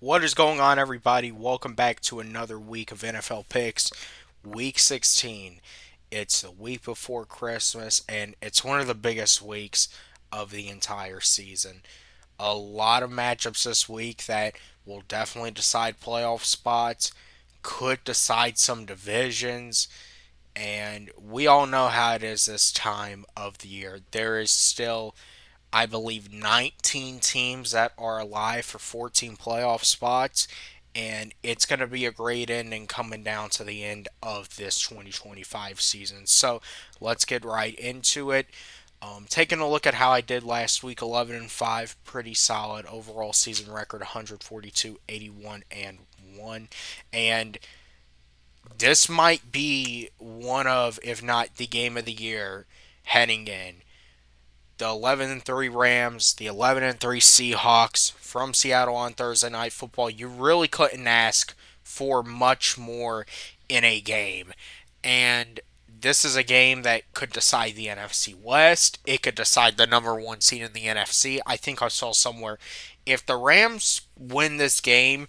What is going on, everybody? Welcome back to another week of NFL Picks, Week 16. It's the week before Christmas, and it's one of the biggest weeks of the entire season. A lot of matchups this week that will definitely decide playoff spots, could decide some divisions, and we all know how it is this time of the year. There is still, I believe, 19 teams that are alive for 14 playoff spots, and it's going to be a great ending coming down to the end of this 2025 season. So let's get right into it. Taking a look at how I did last week, 11 and 5, pretty solid overall season record, 142, 81 and 1, and this might be one of, if not the game of the year, heading in. The 11 and 3 Rams, the 11 and 3 Seahawks from Seattle on Thursday Night Football. You really couldn't ask for much more in a game. And this is a game that could decide the NFC West. It could decide the number one seed in the NFC. I think I saw somewhere if the Rams win this game,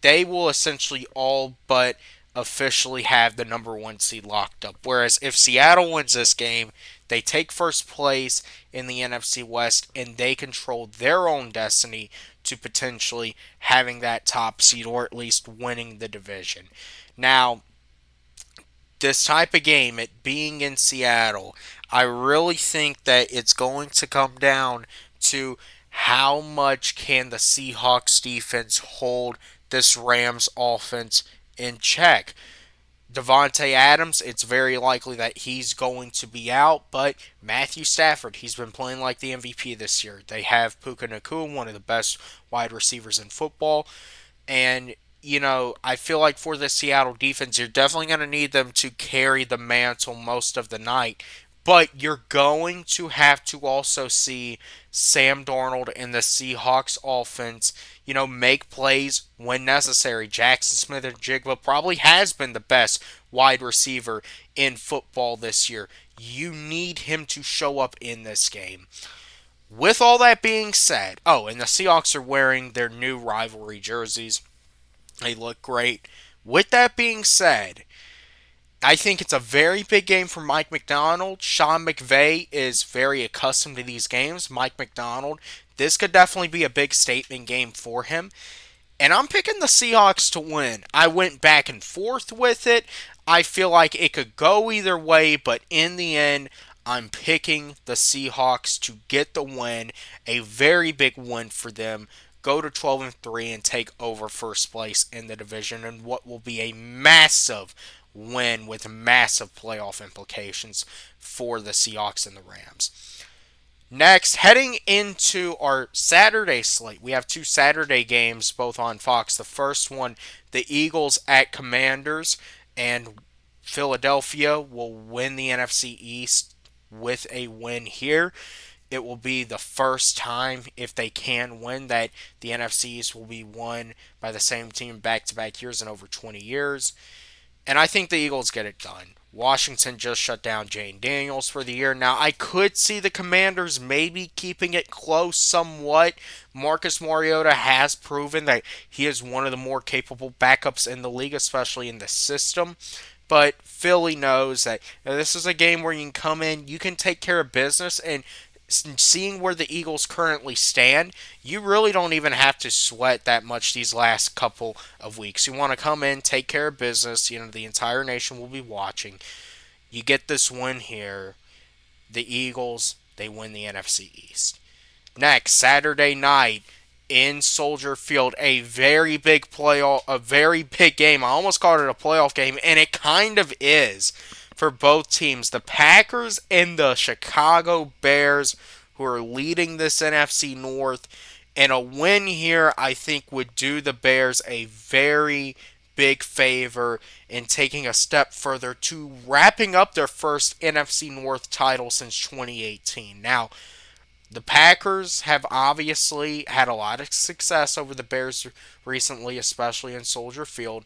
they will essentially all but officially have the number one seed locked up. Whereas if Seattle wins this game, they take first place in the NFC West and they control their own destiny to potentially having that top seed or at least winning the division. Now, this type of game, it being in Seattle, I really think that it's going to come down to how much can the Seahawks defense hold this Rams offense in check. Devontae Adams, it's very likely that he's going to be out, but Matthew Stafford, he's been playing like the MVP this year. They have Puka Nacua, one of the best wide receivers in football, and I feel like for the Seattle defense, you're definitely going to need them to carry the mantle most of the night. But you're going to have to also see Sam Darnold and the Seahawks offense, make plays when necessary. Jackson Smith and Jigba probably has been the best wide receiver in football this year. You need him to show up in this game. With all that being said, oh, and the Seahawks are wearing their new rivalry jerseys. They look great. With that being said, I think it's a very big game for Mike McDonald. Sean McVay is very accustomed to these games. Mike McDonald, this could definitely be a big statement game for him. And I'm picking the Seahawks to win. I went back and forth with it. I feel like it could go either way, but in the end, I'm picking the Seahawks to get the win. A very big win for them. Go to 12 and 3 and take over first place in the division and what will be a massive win with massive playoff implications for the Seahawks and the Rams. Next, heading into our Saturday slate, we have two Saturday games, both on Fox. The first one, the Eagles at Commanders, and Philadelphia will win the NFC East with a win here. It will be the first time, if they can win, that the NFC East will be won by the same team back to back years in over 20 years. And I think the Eagles get it done. Washington just shut down Jane Daniels for the year. Now, I could see the Commanders maybe keeping it close somewhat. Marcus Mariota has proven that he is one of the more capable backups in the league, especially in the system. But Philly knows that this is a game where you can come in, you can take care of business, and seeing where the Eagles currently stand, you really don't even have to sweat that much these last couple of weeks. You want to come in, take care of business. The entire nation will be watching. You get this win here. The Eagles, they win the NFC East. Next, Saturday night in Soldier Field, a very big playoff, a very big game. I almost called it a playoff game, and it kind of is for both teams. The Packers and the Chicago Bears, who are leading this NFC North. And a win here, I think, would do the Bears a very big favor in taking a step further to wrapping up their first NFC North title since 2018. Now, the Packers have obviously had a lot of success over the Bears recently, especially in Soldier Field.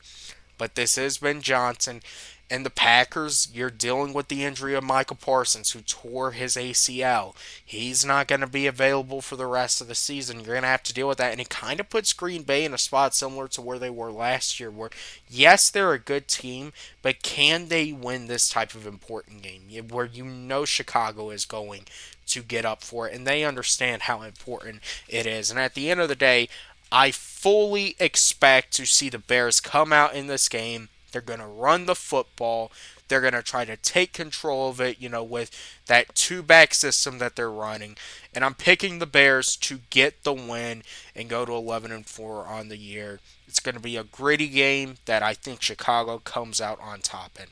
But this is Ben Johnson. And the Packers, you're dealing with the injury of Michael Parsons, who tore his ACL. He's not going to be available for the rest of the season. You're going to have to deal with that. And it kind of puts Green Bay in a spot similar to where they were last year, where, yes, they're a good team, but can they win this type of important game where you know Chicago is going to get up for it, and they understand how important it is. And at the end of the day, I fully expect to see the Bears come out in this game. They're going to run the football. They're going to try to take control of it, with that two-back system that they're running. And I'm picking the Bears to get the win and go to 11-4 on the year. It's going to be a gritty game that I think Chicago comes out on top in.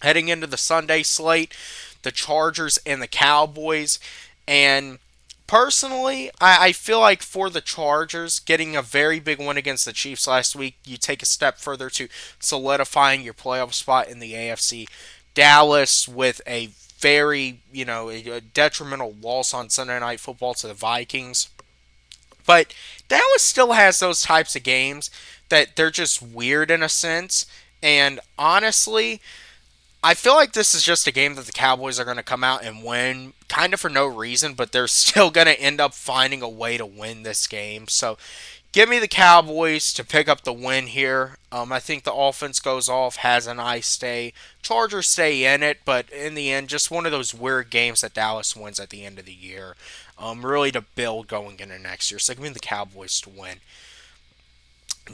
Heading into the Sunday slate, the Chargers and the Cowboys. And personally, I feel like for the Chargers, getting a very big win against the Chiefs last week, you take a step further to solidifying your playoff spot in the AFC. Dallas with a very, a detrimental loss on Sunday Night Football to the Vikings. But Dallas still has those types of games that they're just weird in a sense. And honestly, I feel like this is just a game that the Cowboys are going to come out and win, kind of for no reason, but they're still going to end up finding a way to win this game. So give me the Cowboys to pick up the win here. I think the offense goes off, has a nice day. Chargers stay in it, but in the end, just one of those weird games that Dallas wins at the end of the year. Really to build going into next year. So give me the Cowboys to win.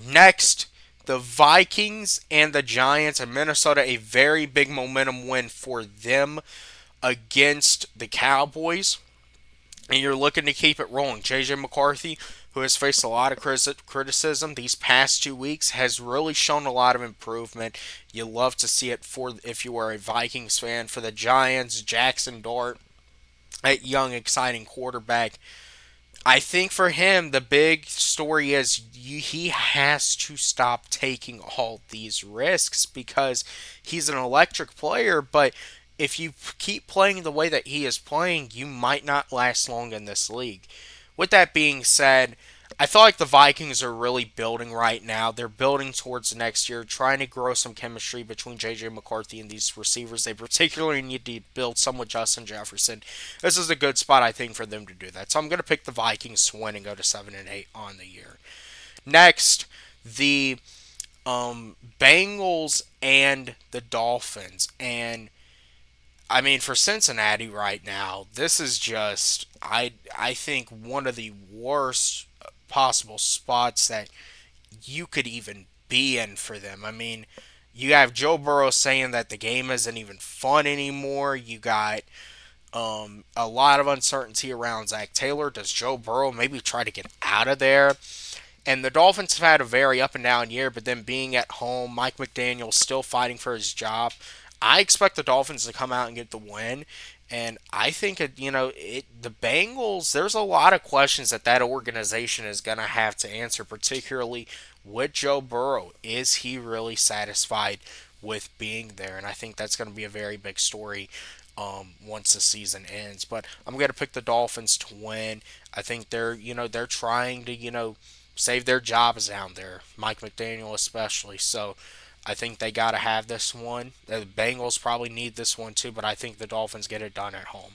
Next, the Vikings and the Giants and Minnesota, a very big momentum win for them against the Cowboys. And you're looking to keep it rolling. J.J. McCarthy, who has faced a lot of criticism these past 2 weeks, has really shown a lot of improvement. You love to see it for if you are a Vikings fan. For the Giants, Jackson Dart, that young, exciting quarterback. I think for him, the big story is he has to stop taking all these risks because he's an electric player. But if you keep playing the way that he is playing, you might not last long in this league. With that being said, I feel like the Vikings are really building right now. They're building towards next year, trying to grow some chemistry between J.J. McCarthy and these receivers. They particularly need to build some with Justin Jefferson. This is a good spot, I think, for them to do that. So I'm going to pick the Vikings to win and go to 7-8 on the year. Next, the Bengals and the Dolphins. And I mean, for Cincinnati right now, this is just I think one of the worst possible spots that you could even be in for them. I mean, you have Joe Burrow saying that the game isn't even fun anymore. You got a lot of uncertainty around Zach Taylor. Does Joe Burrow maybe try to get out of there? And the Dolphins have had a very up and down year, but then being at home, Mike McDaniel still fighting for his job. I expect the Dolphins to come out and get the win. And I think, the Bengals, there's a lot of questions that organization is going to have to answer, particularly with Joe Burrow. Is he really satisfied with being there? And I think that's going to be a very big story once the season ends. But I'm going to pick the Dolphins to win. I think they're trying to, save their jobs down there, Mike McDaniel especially. So I think they got to have this one. The Bengals probably need this one too, but I think the Dolphins get it done at home.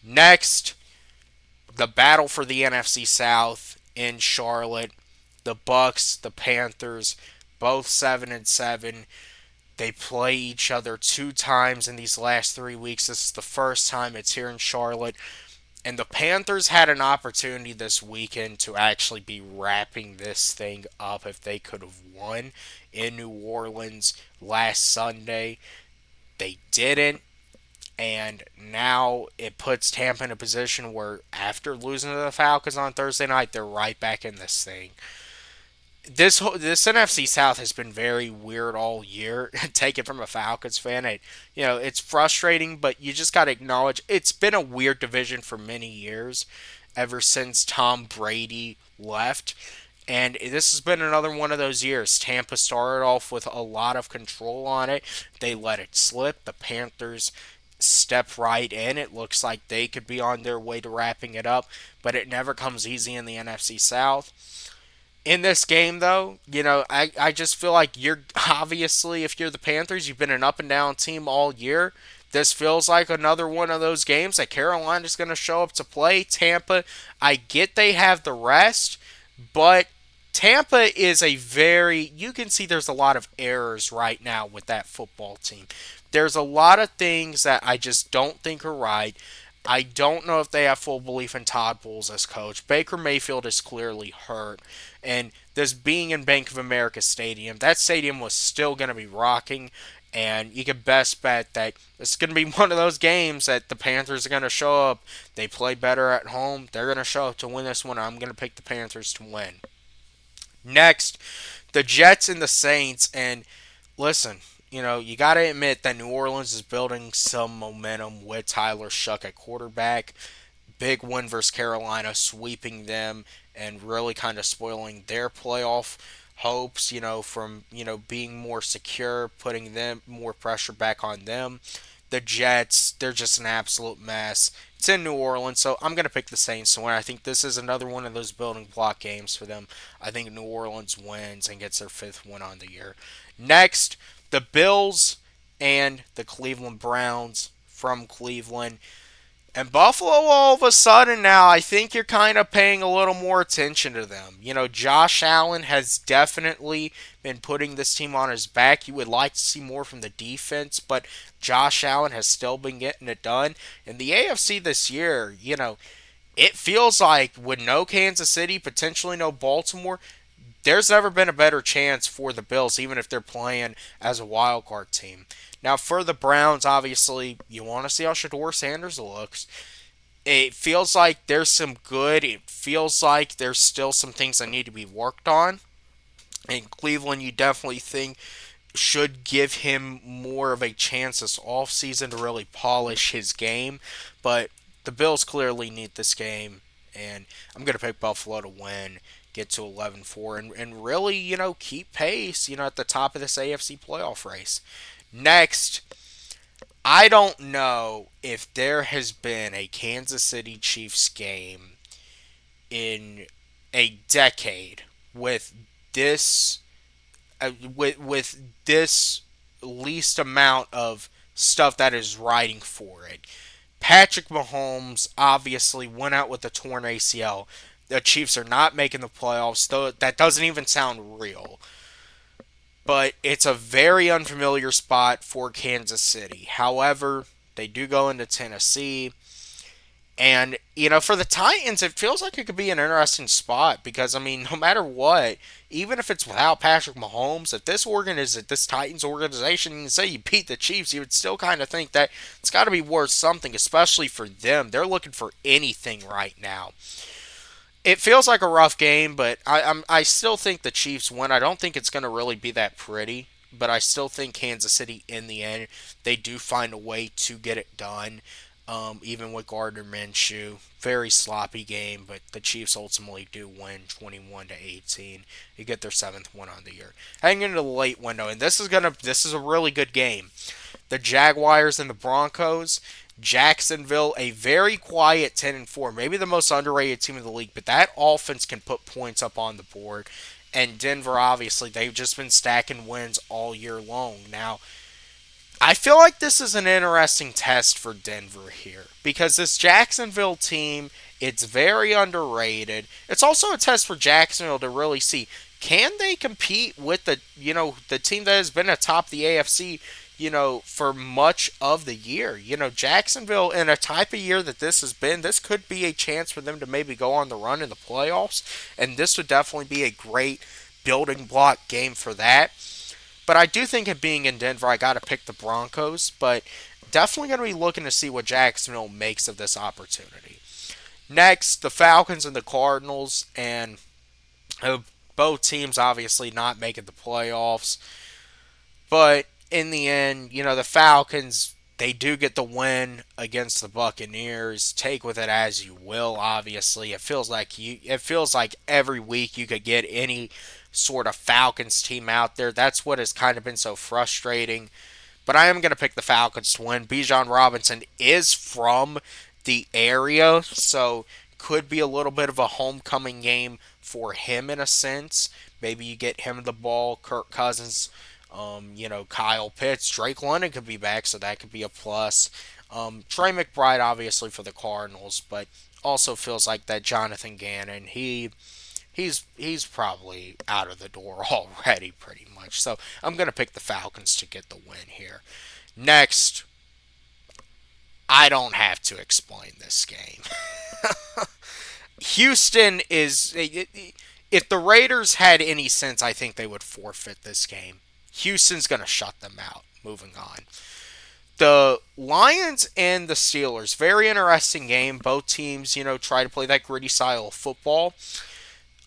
Next, the battle for the NFC South in Charlotte. The Bucks, the Panthers, both 7-7. They play each other 2 times in these last 3 weeks. This is the first time it's here in Charlotte. And the Panthers had an opportunity this weekend to actually be wrapping this thing up if they could have won in New Orleans last Sunday. They didn't. And now it puts Tampa in a position where after losing to the Falcons on Thursday night, they're right back in this thing. This NFC South has been very weird all year. Take it from a Falcons fan. It's frustrating, but you just got to acknowledge it's been a weird division for many years, ever since Tom Brady left. And this has been another one of those years. Tampa started off with a lot of control on it. They let it slip. The Panthers step right in. It looks like they could be on their way to wrapping it up, but it never comes easy in the NFC South. In this game, though, I just feel like you're obviously, if you're the Panthers, you've been an up and down team all year. This feels like another one of those games that Carolina's going to show up to play. Tampa, I get they have the rest, but Tampa is a very, you can see there's a lot of errors right now with that football team. There's a lot of things that I just don't think are right. I don't know if they have full belief in Todd Bowles as coach. Baker Mayfield is clearly hurt. And this being in Bank of America Stadium, that stadium was still going to be rocking. And you can best bet that it's going to be one of those games that the Panthers are going to show up. They play better at home. They're going to show up to win this one. I'm going to pick the Panthers to win. Next, the Jets and the Saints. And listen, you got to admit that New Orleans is building some momentum with Tyler Shuck at quarterback. Big win versus Carolina, sweeping them and really kind of spoiling their playoff hopes, from, being more secure, putting them more pressure back on them. The Jets, they're just an absolute mess. It's in New Orleans, so I'm going to pick the Saints to win. I think this is another one of those building block games for them. I think New Orleans wins and gets their fifth win on the year. Next, the Bills and the Cleveland Browns from Cleveland. And Buffalo, all of a sudden now, I think you're kind of paying a little more attention to them. Josh Allen has definitely been putting this team on his back. You would like to see more from the defense, but Josh Allen has still been getting it done. In the AFC this year, it feels like with no Kansas City, potentially no Baltimore, there's never been a better chance for the Bills, even if they're playing as a wild card team. Now, for the Browns, obviously, you want to see how Shador Sanders looks. It feels like there's some good. It feels like there's still some things that need to be worked on. In Cleveland, you definitely think should give him more of a chance this offseason to really polish his game. But the Bills clearly need this game, and I'm going to pick Buffalo to win, get to 11-4, and really, keep pace, at the top of this AFC playoff race. Next, I don't know if there has been a Kansas City Chiefs game in a decade with this with this least amount of stuff that is riding for it. Patrick Mahomes obviously went out with a torn ACL. The Chiefs are not making the playoffs, though that doesn't even sound real. But it's a very unfamiliar spot for Kansas City. However, they do go into Tennessee. And, for the Titans, it feels like it could be an interesting spot because, no matter what, even if it's without Patrick Mahomes, if this Titans organization, you can say you beat the Chiefs, you would still kind of think that it's got to be worth something, especially for them. They're looking for anything right now. It feels like a rough game, but I still think the Chiefs win. I don't think it's going to really be that pretty, but I still think Kansas City, in the end, they do find a way to get it done. Even with Gardner Minshew, very sloppy game, but the Chiefs ultimately do win 21-18. You get their seventh win on the year. Heading into the late window, and this is a really good game. The Jaguars and the Broncos. Jacksonville, a very quiet 10-4, maybe the most underrated team in the league, but that offense can put points up on the board. And Denver, obviously, they've just been stacking wins all year long. Now, I feel like this is an interesting test for Denver here because this Jacksonville team, it's very underrated. It's also a test for Jacksonville to really see, can they compete with the team that has been atop the AFC, for much of the year. Jacksonville, in a type of year that this has been, this could be a chance for them to maybe go on the run in the playoffs, and this would definitely be a great building block game for that. But I do think it being in Denver, I got to pick the Broncos, but definitely going to be looking to see what Jacksonville makes of this opportunity. Next, the Falcons and the Cardinals, and both teams obviously not making the playoffs. But in the end, the Falcons, they do get the win against the Buccaneers. Take with it as you will, obviously. It feels like every week you could get any sort of Falcons team out there. That's what has kind of been so frustrating. But I am going to pick the Falcons to win. Bijan Robinson is from the area, so could be a little bit of a homecoming game for him in a sense. Maybe you get him the ball, Kirk Cousins, Kyle Pitts, Drake London could be back, so that could be a plus. Trey McBride, obviously, for the Cardinals, but also feels like that Jonathan Gannon, he's probably out of the door already, pretty much. So I'm going to pick the Falcons to get the win here. Next, I don't have to explain this game. Houston is. If the Raiders had any sense, I think they would forfeit this game. Houston's going to shut them out. Moving on. The Lions and the Steelers, very interesting game. Both teams, try to play that gritty style of football.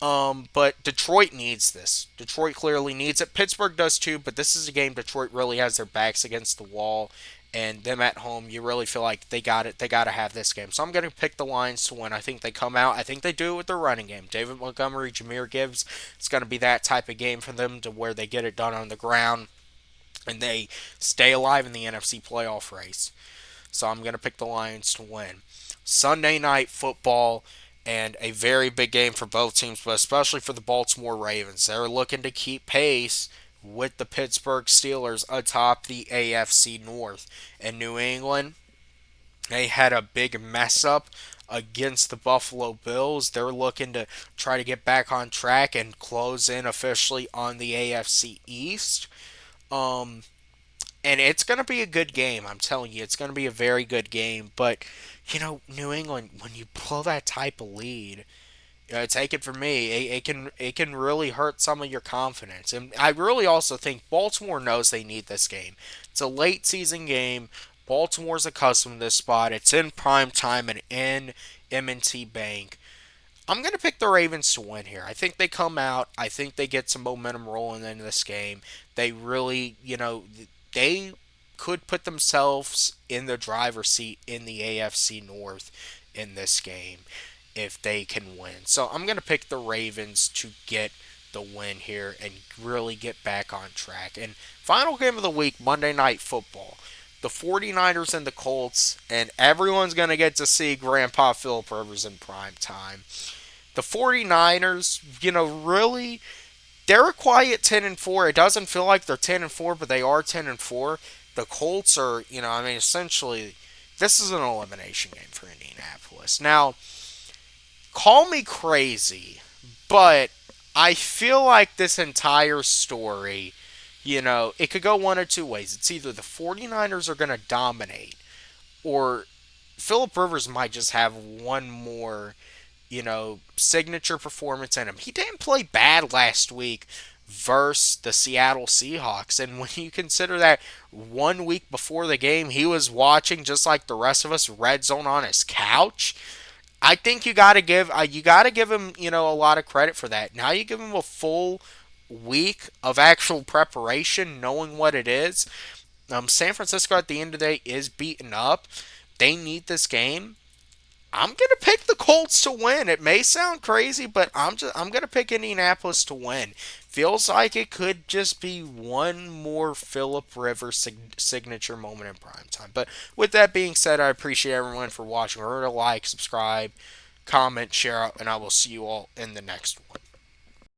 But Detroit needs this. Detroit clearly needs it. Pittsburgh does too, but this is a game Detroit really has their backs against the wall. And them at home, you really feel like they got it. They got to have this game. So I'm going to pick the Lions to win. I think they come out. I think they do it with their running game. David Montgomery, Jameer Gibbs. It's going to be that type of game for them to where they get it done on the ground. And they stay alive in the NFC playoff race. So I'm going to pick the Lions to win. Sunday night football, and a very big game for both teams, but especially for the Baltimore Ravens. They're looking to keep pace with the Pittsburgh Steelers atop the AFC North. In New England, they had a big mess up against the Buffalo Bills. They're looking to try to get back on track and close in officially on the AFC East. Um, and it's going to be a good game. I'm telling you, it's going to be a very good game. But, New England, when you blow that type of lead, take it from me, it can really hurt some of your confidence. And I really also think Baltimore knows they need this game. It's a late season game. Baltimore's accustomed to this spot. It's in prime time and in M&T Bank. I'm going to pick the Ravens to win here. I think they come out. I think they get some momentum rolling into this game. They really, they could put themselves in the driver's seat in the AFC North in this game if they can win. So I'm going to pick the Ravens to get the win here and really get back on track. And final game of the week, Monday Night Football. The 49ers and the Colts, and everyone's going to get to see Grandpa Philip Rivers in prime time. The 49ers, really, they're a quiet 10-4. It doesn't feel like they're 10-4, but they are 10-4. The Colts are, essentially, this is an elimination game for Indianapolis. Now, call me crazy, but I feel like this entire story, it could go one of two ways. It's either the 49ers are going to dominate, or Philip Rivers might just have one more, signature performance in him. He didn't play bad last week versus the Seattle Seahawks. And when you consider that 1 week before the game, he was watching, just like the rest of us, Red Zone on his couch. I think you got to give him, a lot of credit for that. Now you give him a full week of actual preparation, knowing what it is. San Francisco at the end of the day is beaten up. They need this game. I'm gonna pick the Colts to win. It may sound crazy, but I'm gonna pick Indianapolis to win. Feels like it could just be one more Philip Rivers signature moment in prime time. But with that being said, I appreciate everyone for watching. Remember to like, subscribe, comment, share, and I will see you all in the next one.